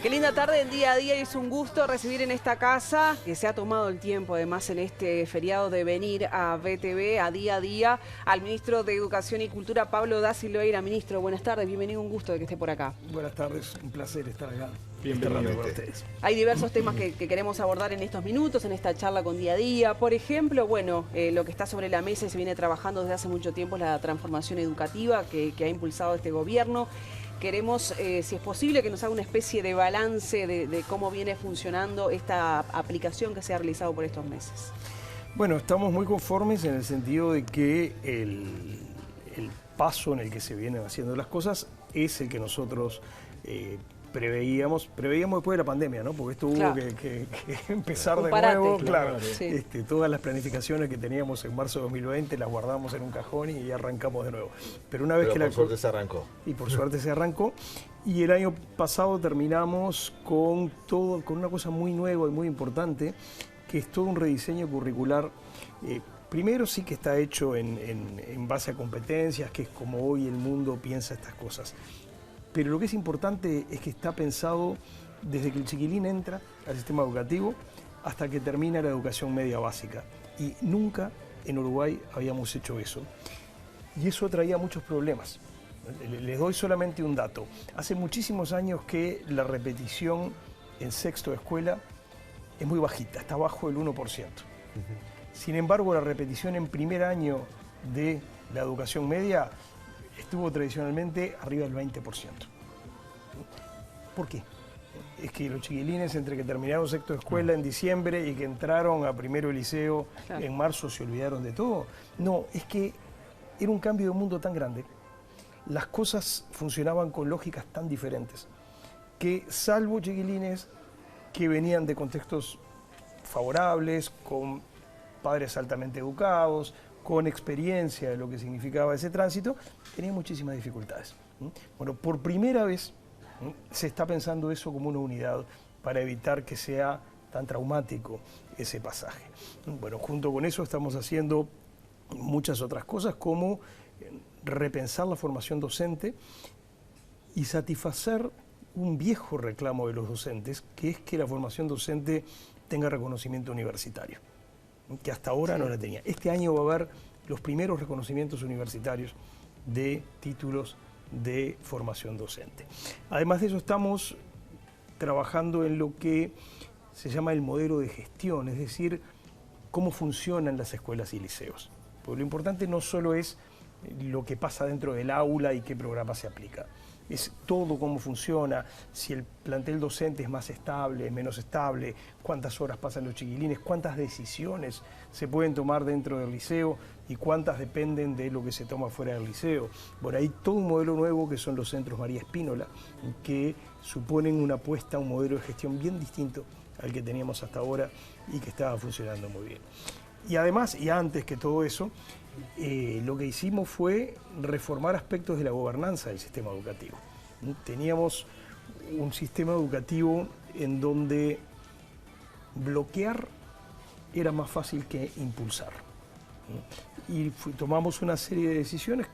Qué linda tarde en Día a Día y es un gusto recibir en esta casa, que se ha tomado el tiempo además en este feriado de venir a BTV, a Día, al ministro de Educación y Cultura, Pablo Da Silveira. Ministro, buenas tardes, bienvenido, un gusto de que esté por acá. Buenas tardes, un placer estar acá. Bienvenido con ustedes. Hay diversos temas que queremos abordar en estos minutos, en esta charla con Día a Día. Por ejemplo, bueno, lo que está sobre la mesa y se viene trabajando desde hace mucho tiempo es la transformación educativa que ha impulsado este gobierno. Queremos, si es posible, que nos haga una especie de balance de cómo viene funcionando esta aplicación que se ha realizado por estos meses. Bueno, estamos muy conformes en el sentido de que el paso en el que se vienen haciendo las cosas es el que nosotros preveíamos después de la pandemia, ¿no? Porque esto hubo que empezar de nuevo, claro. Sí. Todas las planificaciones que teníamos en marzo de 2020 las guardamos en un cajón y arrancamos de nuevo. Pero una vez que por suerte se arrancó. Y por suerte se arrancó. Y el año pasado terminamos con una cosa muy nueva y muy importante, que es todo un rediseño curricular. Primero sí que está hecho en base a competencias, que es como hoy el mundo piensa estas cosas. Pero lo que es importante es que está pensado desde que el chiquilín entra al sistema educativo hasta que termina la educación media básica. Y nunca en Uruguay habíamos hecho eso. Y eso traía muchos problemas. Les doy solamente un dato. Hace muchísimos años que la repetición en sexto de escuela es muy bajita, está bajo el 1%. Sin embargo, la repetición en primer año de la educación media estuvo tradicionalmente arriba del 20%. ¿Por qué? Es que los chiquilines entre que terminaron sexto de escuela en diciembre y que entraron a primero de liceo en marzo se olvidaron de todo. No, es que era un cambio de mundo tan grande. Las cosas funcionaban con lógicas tan diferentes que, salvo chiquilines que venían de contextos favorables, con padres altamente educados, con experiencia de lo que significaba ese tránsito, tenía muchísimas dificultades. Bueno, por primera vez se está pensando eso como una unidad para evitar que sea tan traumático ese pasaje. Bueno, junto con eso estamos haciendo muchas otras cosas, como repensar la formación docente y satisfacer un viejo reclamo de los docentes, que es que la formación docente tenga reconocimiento universitario, que hasta ahora no la tenía. Este año va a haber los primeros reconocimientos universitarios de títulos de formación docente. Además de eso, estamos trabajando en lo que se llama el modelo de gestión, es decir, cómo funcionan las escuelas y liceos. Porque lo importante no solo es lo que pasa dentro del aula y qué programa se aplica, es todo cómo funciona, si el plantel docente es más estable, es menos estable, cuántas horas pasan los chiquilines, cuántas decisiones se pueden tomar dentro del liceo y cuántas dependen de lo que se toma fuera del liceo. Bueno, hay todo un modelo nuevo que son los centros María Espínola, que suponen una apuesta a un modelo de gestión bien distinto al que teníamos hasta ahora y que estaba funcionando muy bien. Y además, y antes que todo eso, lo que hicimos fue reformar aspectos de la gobernanza del sistema educativo. Teníamos un sistema educativo en donde bloquear era más fácil que impulsar. Y tomamos una serie de decisiones,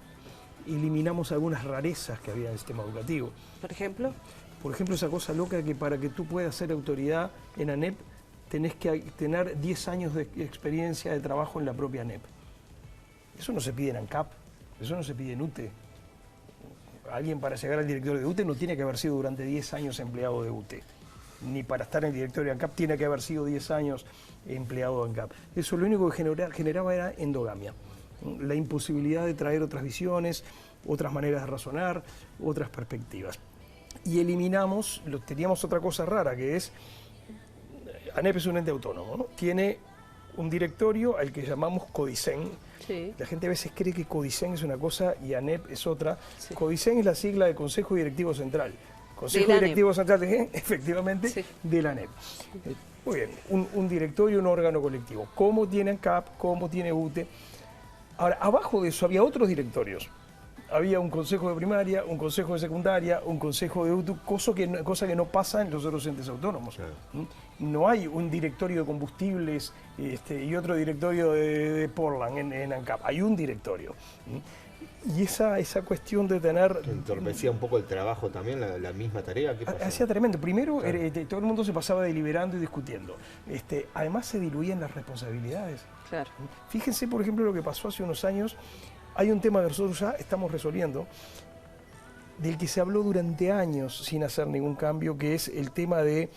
eliminamos algunas rarezas que había en el sistema educativo. ¿Por ejemplo? Por ejemplo, esa cosa loca que para que tú puedas ser autoridad en ANEP tenés que tener 10 años de experiencia de trabajo en la propia ANEP. Eso no se pide en ANCAP, eso no se pide en UTE. Alguien para llegar al directorio de UTE no tiene que haber sido durante 10 años empleado de UTE. Ni para estar en el directorio de ANCAP tiene que haber sido 10 años empleado de ANCAP. Eso lo único que generaba era endogamia. La imposibilidad de traer otras visiones, otras maneras de razonar, otras perspectivas. Y eliminamos, teníamos otra cosa rara, que es, ANEP es un ente autónomo, ¿no? Tiene un directorio al que llamamos CODICEN. Sí. La gente a veces cree que CODICEN es una cosa y ANEP es otra. Sí. CODICEN es la sigla de Consejo Directivo Central. Consejo Directivo Central, efectivamente, sí, de la ANEP. Muy bien, un directorio, un órgano colectivo. ¿Cómo tiene ANCAP? ¿Cómo tiene UTE? Ahora, abajo de eso había otros directorios. Había un consejo de primaria, un consejo de secundaria, un consejo de UTU, cosa que no pasa en los otros entes autónomos. Claro. No hay un directorio de combustibles y otro directorio de Portland en ANCAP. Hay un directorio. Y esa cuestión de tener... Que entorpecía un poco el trabajo también, la misma tarea. ¿Qué pasó? Hacía tremendo. Primero, Claro. todo el mundo se pasaba deliberando y discutiendo. Además, se diluían las responsabilidades. Claro. Fíjense, por ejemplo, lo que pasó hace unos años. Hay un tema que nosotros ya estamos resolviendo, del que se habló durante años sin hacer ningún cambio, que es el tema de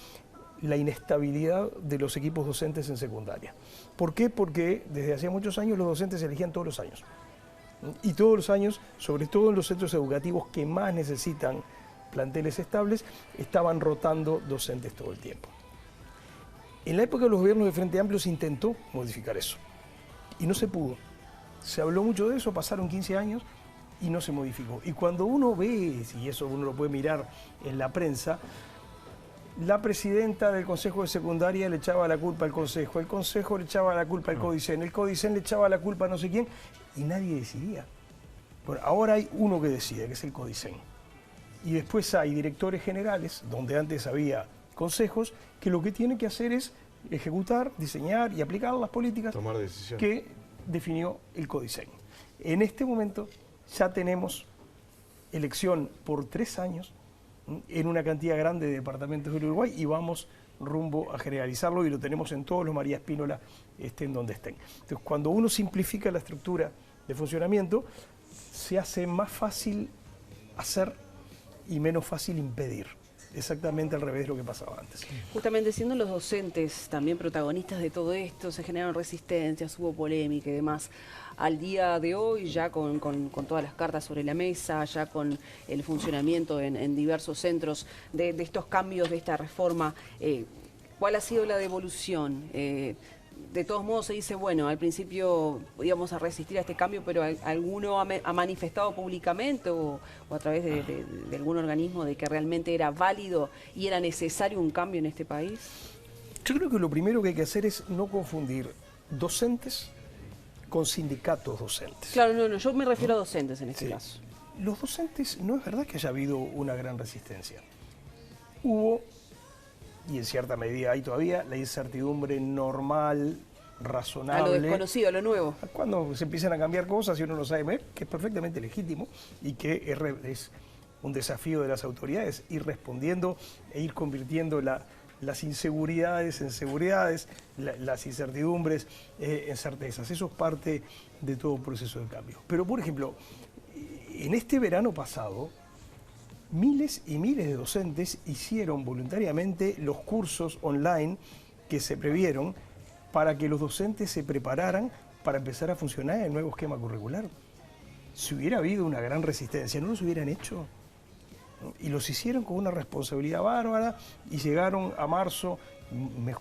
la inestabilidad de los equipos docentes en secundaria. ¿Por qué? Porque desde hacía muchos años los docentes se elegían todos los años. Y todos los años, sobre todo en los centros educativos que más necesitan planteles estables, estaban rotando docentes todo el tiempo. En la época de los gobiernos de Frente Amplio se intentó modificar eso y no se pudo. Se habló mucho de eso, pasaron 15 años y no se modificó. Y cuando uno ve, y eso uno lo puede mirar en la prensa, la presidenta del Consejo de Secundaria le echaba la culpa al Consejo, el Consejo le echaba la culpa al Codicen, el Codicen le echaba la culpa a no sé quién, y nadie decidía. Bueno, ahora hay uno que decide, que es el Codicen. Y después hay directores generales, donde antes había consejos, que lo que tienen que hacer es ejecutar, diseñar y aplicar las políticas Tomar decisiones. que definió el Codicen. En este momento ya tenemos elección por 3 años en una cantidad grande de departamentos del Uruguay y vamos rumbo a generalizarlo y lo tenemos en todos los María Espínola, estén donde estén. Entonces, cuando uno simplifica la estructura de funcionamiento, se hace más fácil hacer y menos fácil impedir. Exactamente al revés de lo que pasaba antes. Justamente siendo los docentes también protagonistas de todo esto, se generaron resistencias, hubo polémica y demás. Al día de hoy, ya con todas las cartas sobre la mesa, ya con el funcionamiento en diversos centros de estos cambios, de esta reforma, ¿cuál ha sido la devolución? De todos modos se dice, bueno, al principio íbamos a resistir a este cambio, pero ¿alguno ha manifestado públicamente o a través de algún organismo de que realmente era válido y era necesario un cambio en este país? Yo creo que lo primero que hay que hacer es no confundir docentes con sindicatos docentes. Claro, no, yo me refiero a docentes en este Sí. caso. Los docentes, no es verdad que haya habido una gran resistencia. Hubo, y en cierta medida hay todavía, la incertidumbre normal, razonable. A lo desconocido, a lo nuevo. Cuando se empiezan a cambiar cosas y uno lo sabe, que es perfectamente legítimo y que es un desafío de las autoridades, ir respondiendo e ir convirtiendo las inseguridades en seguridades, las incertidumbres en certezas. Eso es parte de todo un proceso de cambio. Pero, por ejemplo, en este verano pasado, miles y miles de docentes hicieron voluntariamente los cursos online que se previeron para que los docentes se prepararan para empezar a funcionar en el nuevo esquema curricular. Si hubiera habido una gran resistencia, ¿no los hubieran hecho? Y los hicieron con una responsabilidad bárbara y llegaron a marzo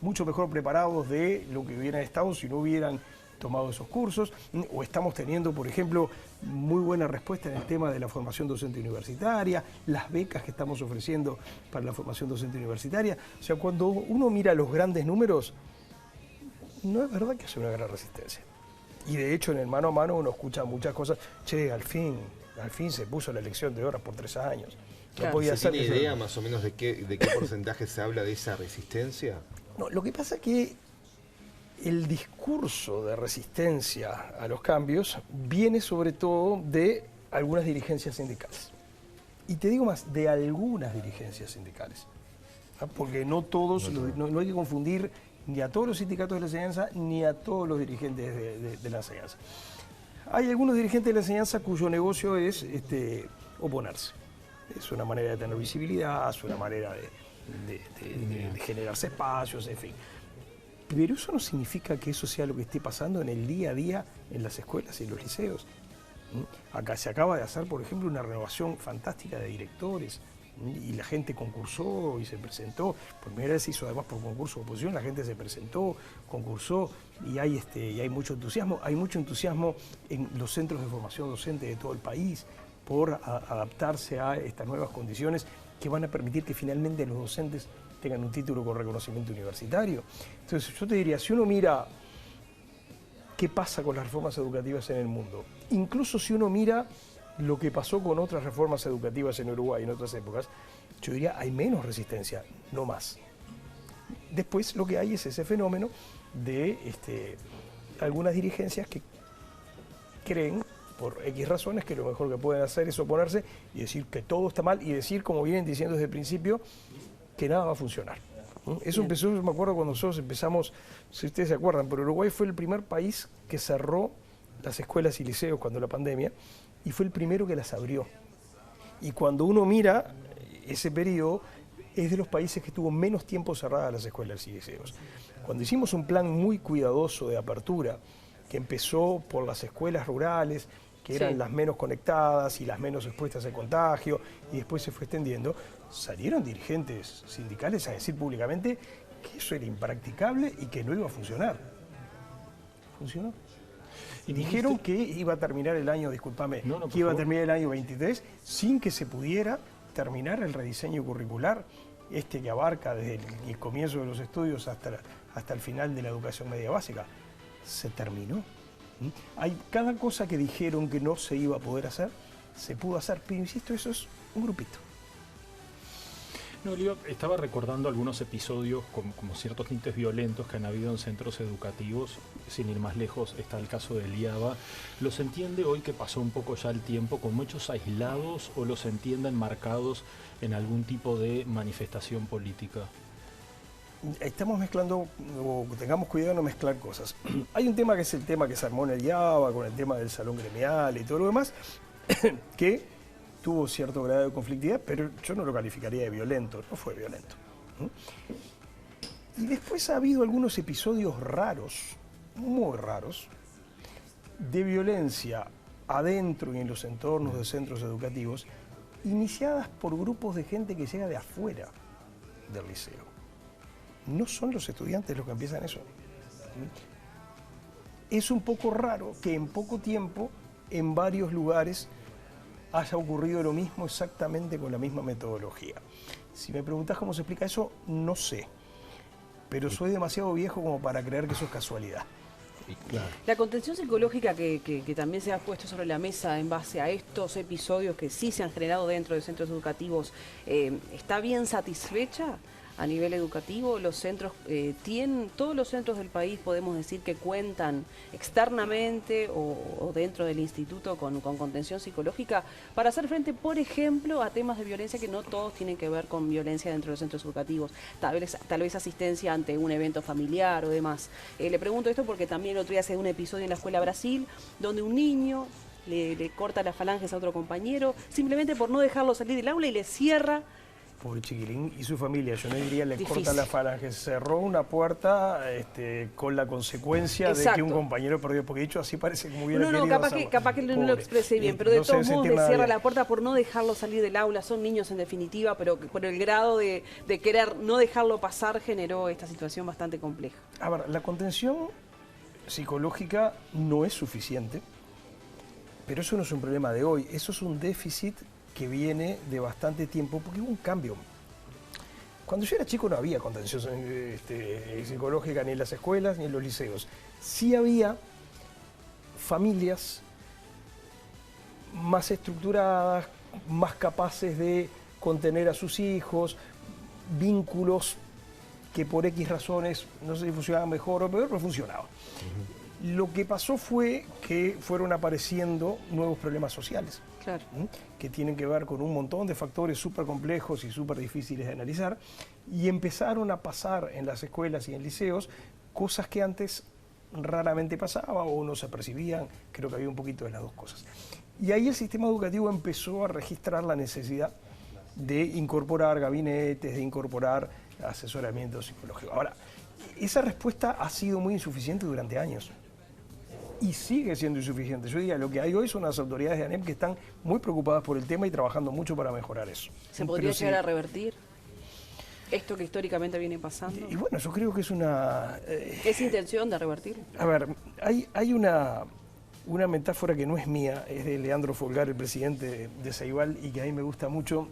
mucho mejor preparados de lo que hubieran estado si no hubieran tomado esos cursos. O estamos teniendo, por ejemplo, muy buena respuesta en el tema de la formación docente universitaria, las becas que estamos ofreciendo para la formación docente universitaria. O sea, cuando uno mira los grandes números, no es verdad que haya una gran resistencia. Y de hecho en el mano a mano uno escucha muchas cosas. Che, al fin se puso la elección de horas por 3 años. Claro. No podía ¿Se ser tiene que idea más o menos de qué porcentaje se habla de esa resistencia? No, lo que pasa es que el discurso de resistencia a los cambios viene sobre todo de algunas dirigencias sindicales. Y te digo más, de algunas dirigencias sindicales. Porque no todos, no hay que confundir ni a todos los sindicatos de la enseñanza ni a todos los dirigentes de la enseñanza. Hay algunos dirigentes de la enseñanza cuyo negocio es oponerse. Es una manera de tener visibilidad, es una manera de generarse espacios, en fin. Pero eso no significa que eso sea lo que esté pasando en el día a día en las escuelas y en los liceos. Acá se acaba de hacer, por ejemplo, una renovación fantástica de directores. Y la gente concursó y se presentó. Por primera vez se hizo además por concurso de oposición, la gente se presentó, concursó y hay mucho entusiasmo. Hay mucho entusiasmo en los centros de formación docente de todo el país por adaptarse a estas nuevas condiciones que van a permitir que finalmente los docentes tengan un título con reconocimiento universitario. Entonces yo te diría, si uno mira qué pasa con las reformas educativas en el mundo, incluso si uno mira lo que pasó con otras reformas educativas en Uruguay en otras épocas, yo diría hay menos resistencia, no más. Después lo que hay es ese fenómeno de algunas dirigencias que creen por X razones, que lo mejor que pueden hacer es oponerse y decir que todo está mal y decir, como vienen diciendo desde el principio, que nada va a funcionar. Eso empezó, yo me acuerdo cuando nosotros empezamos, si ustedes se acuerdan, pero Uruguay fue el primer país que cerró las escuelas y liceos cuando la pandemia y fue el primero que las abrió. Y cuando uno mira ese periodo, es de los países que estuvo menos tiempo cerradas las escuelas y liceos. Cuando hicimos un plan muy cuidadoso de apertura, que empezó por las escuelas rurales, que eran las menos conectadas y las menos expuestas al contagio, y después se fue extendiendo, salieron dirigentes sindicales a decir públicamente que eso era impracticable y que no iba a funcionar. ¿Funcionó? Y dijeron que iba a terminar el año, discúlpame, que iba a terminar el año 23 sin que se pudiera terminar el rediseño curricular, que abarca desde el comienzo de los estudios hasta el final de la educación media básica. Se terminó. Hay cada cosa que dijeron que no se iba a poder hacer, se pudo hacer, pero insisto, eso es un grupito. No, Oliva, estaba recordando algunos episodios como ciertos tintes violentos que han habido en centros educativos, sin ir más lejos, está el caso de Liaba. ¿Los entiende hoy que pasó un poco ya el tiempo como hechos aislados o los entienden marcados en algún tipo de manifestación política? Estamos mezclando, o tengamos cuidado de no mezclar cosas. Hay un tema que es el tema que se armó en el IABA, con el tema del salón gremial y todo lo demás, que tuvo cierto grado de conflictividad, pero yo no lo calificaría de violento, no fue violento. Y después ha habido algunos episodios raros, muy raros, de violencia adentro y en los entornos de centros educativos, iniciadas por grupos de gente que llega de afuera del liceo. No son los estudiantes los que empiezan eso. Es un poco raro que en poco tiempo, en varios lugares, haya ocurrido lo mismo exactamente con la misma metodología. Si me preguntás cómo se explica eso, no sé. Pero soy demasiado viejo como para creer que eso es casualidad. Claro. La contención psicológica que también se ha puesto sobre la mesa en base a estos episodios que sí se han generado dentro de centros educativos, ¿está bien satisfecha a nivel educativo? Los centros todos los centros del país podemos decir que cuentan externamente o dentro del instituto con contención psicológica para hacer frente, por ejemplo, a temas de violencia que no todos tienen que ver con violencia dentro de los centros educativos, tal vez asistencia ante un evento familiar o demás. Le pregunto esto porque también el otro día se dio un episodio en la Escuela Brasil donde un niño le corta las falanges a otro compañero simplemente por no dejarlo salir del aula y le cierra. Pobre chiquilín y su familia, yo no diría le corta la falange, cerró una puerta con la consecuencia de que un compañero perdió, porque dicho así parece que muy bien querido. Capaz que no lo expresé bien, pero de todos modos le cierra la puerta por no dejarlo salir del aula. Son niños en definitiva, pero por el grado de querer no dejarlo pasar generó esta situación bastante compleja. A ver, la contención psicológica no es suficiente, pero eso no es un problema de hoy, eso es un déficit que viene de bastante tiempo, porque hubo un cambio. Cuando yo era chico no había contención psicológica ni en las escuelas ni en los liceos. Sí había familias más estructuradas, más capaces de contener a sus hijos, vínculos que por X razones, no sé si funcionaban mejor o peor, pero funcionaban. Lo que pasó fue que fueron apareciendo nuevos problemas sociales. Claro. Que tienen que ver con un montón de factores súper complejos y súper difíciles de analizar, y empezaron a pasar en las escuelas y en liceos cosas que antes raramente pasaba o no se percibían. Creo que había un poquito de las dos cosas. Y ahí el sistema educativo empezó a registrar la necesidad de incorporar gabinetes, de incorporar asesoramiento psicológico. Ahora, esa respuesta ha sido muy insuficiente durante años. Y sigue siendo insuficiente. Yo diría, lo que hay hoy son las autoridades de ANEP que están muy preocupadas por el tema y trabajando mucho para mejorar eso. ¿Se podría llegar a revertir esto que históricamente viene pasando? Y bueno, yo creo que es una... ¿Es intención de revertirlo? A ver, hay una metáfora que no es mía, es de Leandro Folgar, el presidente de Ceibal, y que a mí me gusta mucho,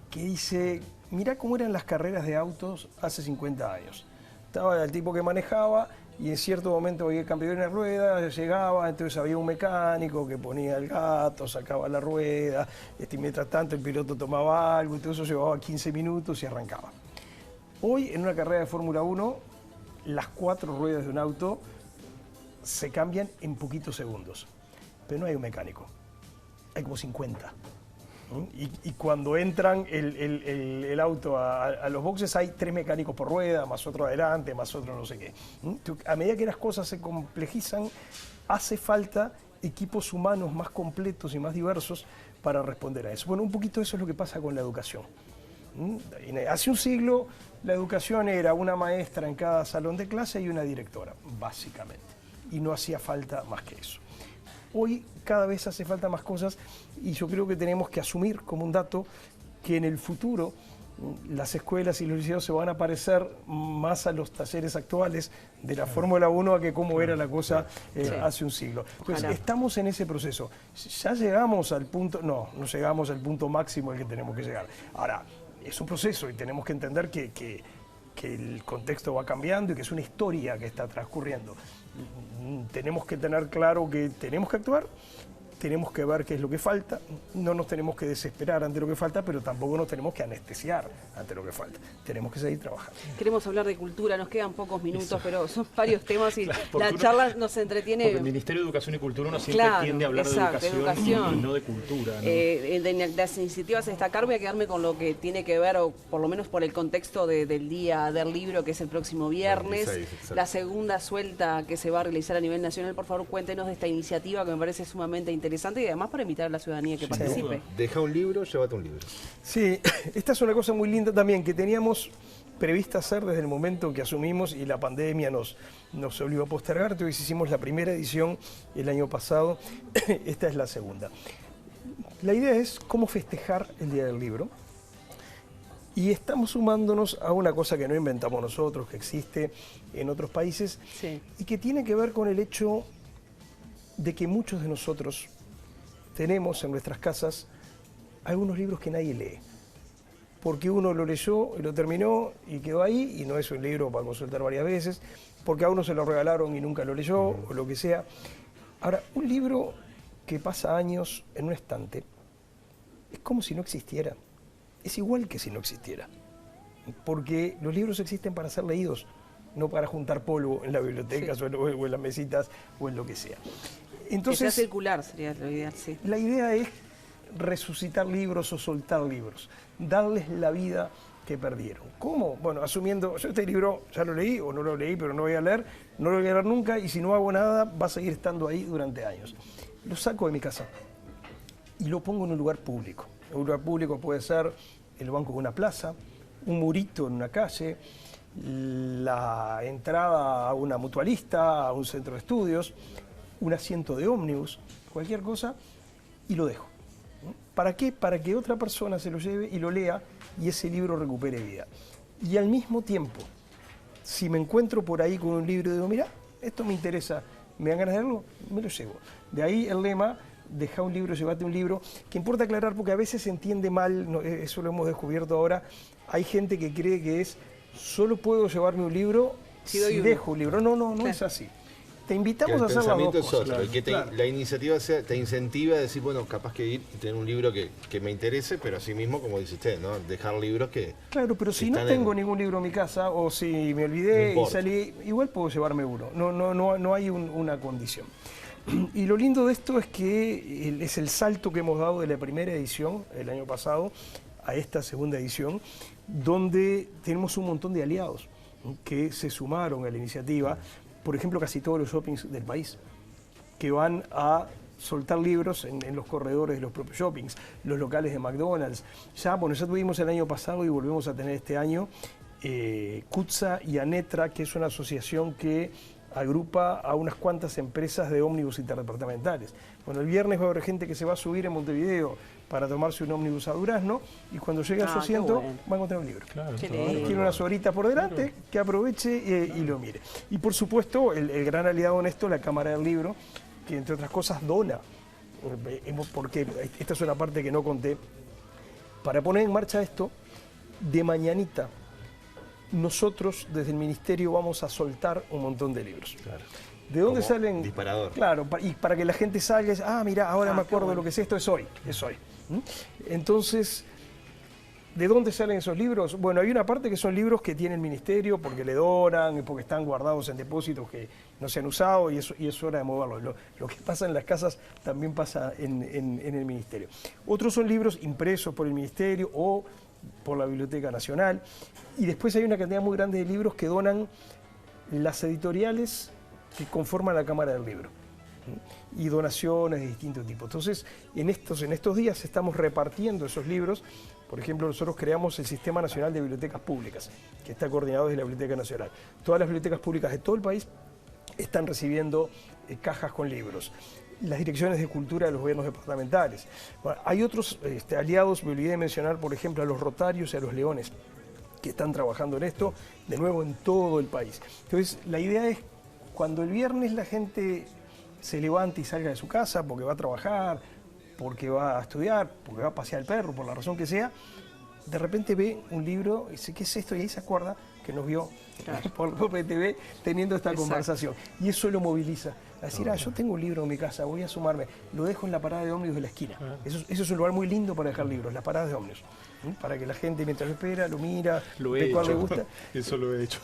que dice, mirá cómo eran las carreras de autos hace 50 años. Estaba el tipo que manejaba, y en cierto momento había el campeón de ruedas, llegaba, entonces había un mecánico que ponía el gato, sacaba la rueda, y mientras tanto el piloto tomaba algo, y todo eso llevaba 15 minutos y arrancaba. Hoy, en una carrera de Fórmula 1, las 4 ruedas de un auto se cambian en poquitos segundos. pero no hay un mecánico. Hay como 50. Y cuando entran el auto a los boxes hay 3 mecánicos por rueda, más otro adelante, más otro no sé qué. A medida que las cosas se complejizan, hace falta equipos humanos más completos y más diversos para responder a eso. Bueno, un poquito eso es lo que pasa con la educación. Hace un siglo la educación era una maestra en cada salón de clase y una directora, básicamente. Y no hacía falta más que eso. Hoy cada vez hace falta más cosas y yo creo que tenemos que asumir como un dato que en el futuro las escuelas y los liceos se van a parecer más a los talleres actuales de la Fórmula 1 a que cómo era la cosa hace un siglo. Entonces, estamos en ese proceso. Ya llegamos al punto, no llegamos al punto máximo al que tenemos que llegar. Ahora, es un proceso y tenemos que entender que el contexto va cambiando y que es una historia que está transcurriendo. Tenemos que tener claro que tenemos que actuar, tenemos que ver qué es lo que falta, no nos tenemos que desesperar ante lo que falta, pero tampoco nos tenemos que anestesiar ante lo que falta. Tenemos que seguir trabajando. Queremos hablar de cultura, nos quedan pocos minutos, pero son varios temas y la charla nos entretiene. Porque el Ministerio de Educación y Cultura uno siempre tiende a hablar de educación y no de cultura, ¿no? De las iniciativas a destacar, voy a quedarme con lo que tiene que ver, o por lo menos por el contexto del Día del Libro, que es el próximo viernes. 26, la segunda suelta que se va a realizar a nivel nacional. Por favor, cuéntenos de esta iniciativa que me parece sumamente interesante y además para invitar a la ciudadanía que participe. Deja un libro, llévate un libro. Sí, esta es una cosa muy linda también que teníamos prevista hacer desde el momento que asumimos y la pandemia nos obligó a postergar. Entonces hicimos la primera edición el año pasado, esta es la segunda. La idea es cómo festejar el Día del Libro y estamos sumándonos a una cosa que no inventamos nosotros, que existe en otros países y que tiene que ver con el hecho de que muchos de nosotros tenemos en nuestras casas algunos libros que nadie lee. Porque uno lo leyó y lo terminó y quedó ahí y no es un libro para consultar varias veces, porque a uno se lo regalaron y nunca lo leyó o lo que sea. Ahora, un libro que pasa años en un estante es como si no existiera. Es igual que si no existiera. Porque los libros existen para ser leídos, no para juntar polvo en las bibliotecas o en las mesitas o en lo que sea. Entonces, que sea circular sería lo ideal, sí. La idea es resucitar libros o soltar libros, darles la vida que perdieron. ¿Cómo? Bueno, asumiendo, yo este libro ya lo leí o no lo leí, pero no voy a leer, no lo voy a leer nunca y si no hago nada va a seguir estando ahí durante años. Lo saco de mi casa y lo pongo en un lugar público. Un lugar público puede ser el banco de una plaza, un murito en una calle, la entrada a una mutualista, a un centro de estudios, un asiento de ómnibus, cualquier cosa, y lo dejo. ¿Para qué? Para que otra persona se lo lleve y lo lea y ese libro recupere vida. Y al mismo tiempo, si me encuentro por ahí con un libro y digo, mira, esto me interesa, me dan ganas de leerlo, me lo llevo. De ahí el lema, deja un libro, llévate un libro, que importa aclarar porque a veces se entiende mal, eso lo hemos descubierto ahora, hay gente que cree que es, solo puedo llevarme un libro si dejo un libro. No es así. Te invitamos a hacer las dos cosas. Claro, que la iniciativa te incentiva a decir, bueno, capaz que ir y tener un libro que me interese, pero así mismo, como dice usted, ¿no? Dejar libros que... Claro, pero si no tengo ningún libro en mi casa, o si me olvidé y salí, igual puedo llevarme uno. No hay una condición. Y lo lindo de esto es que es el salto que hemos dado de la primera edición, el año pasado, a esta segunda edición, donde tenemos un montón de aliados que se sumaron a la iniciativa. Por ejemplo, casi todos los shoppings del país, que van a soltar libros en los corredores de los propios shoppings, los locales de McDonald's. Ya tuvimos el año pasado y volvemos a tener este año CUTSA y ANETRA, que es una asociación que agrupa a unas cuantas empresas de ómnibus interdepartamentales. Bueno, el viernes va a haber gente que se va a subir en Montevideo para tomarse un ómnibus a Durazno y cuando llegue a su asiento va a encontrar un libro. Claro, tiene unas horitas por delante, que aproveche y lo mire. Y por supuesto, el gran aliado en esto, la Cámara del Libro, que entre otras cosas dona, porque esta es una parte que no conté, para poner en marcha esto, de mañanita, nosotros desde el Ministerio vamos a soltar un montón de libros. Claro. ¿De dónde salen? Disparador. Claro, y para que la gente salga y diga, mira, ahora me acuerdo de lo que es esto, es hoy. Entonces, ¿De dónde salen esos libros? Bueno, hay una parte que son libros que tiene el ministerio porque le donan, porque están guardados en depósitos que no se han usado y es hora de moverlos. Lo que pasa en las casas también pasa en el ministerio. Otros son libros impresos por el ministerio o por la Biblioteca Nacional. Y después hay una cantidad muy grande de libros que donan las editoriales que conforman la Cámara del Libro. Y donaciones de distintos tipos. Entonces, en estos días estamos repartiendo esos libros. Por ejemplo, nosotros creamos el Sistema Nacional de Bibliotecas Públicas, que está coordinado desde la Biblioteca Nacional. Todas las bibliotecas públicas de todo el país están recibiendo cajas con libros. Las direcciones de cultura de los gobiernos departamentales. Bueno, hay otros aliados, me olvidé de mencionar, por ejemplo, a los Rotarios y a los Leones, que están trabajando en esto, de nuevo en todo el país. Entonces, la idea es, cuando el viernes la gente se levante y salga de su casa porque va a trabajar, porque va a estudiar, porque va a pasear al perro, por la razón que sea, de repente ve un libro y dice, ¿qué es esto? Y ahí se acuerda que nos vio por PTV teniendo esta conversación. Y eso lo moviliza. A decir, yo tengo un libro en mi casa, voy a sumarme, lo dejo en la parada de ómnibus de la esquina. Eso es un lugar muy lindo para dejar libros, las paradas de ómnibus. Para que la gente mientras lo espera, lo mira, ve cuál le gusta. Eso lo he hecho.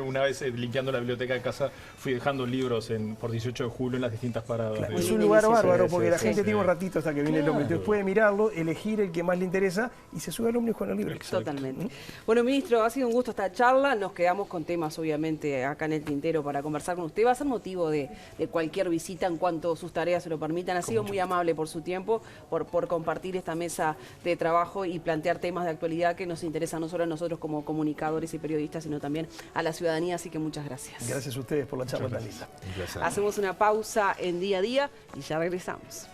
Una vez limpiando la biblioteca de casa, fui dejando libros por 18 de julio en las distintas paradas. Claro, es un lugar bárbaro porque la gente tiene un ratito hasta que viene el ómnibus. Entonces puede mirarlo, elegir el que más le interesa y se sube al ómnibus con el libro. Totalmente. Bueno, ministro, ha sido un gusto esta charla. Nos quedamos con temas, obviamente, acá en el tintero para conversar con usted. Va a ser motivo de cualquier visita en cuanto sus tareas se lo permitan. Ha sido muy amable por su tiempo, por compartir esta mesa de trabajo y plantear temas de actualidad que nos interesan no solo a nosotros como comunicadores y periodistas, sino también a la ciudadanía. Así que muchas gracias. Gracias a ustedes por la charla tan linda. Hacemos una pausa en Día a Día y ya regresamos.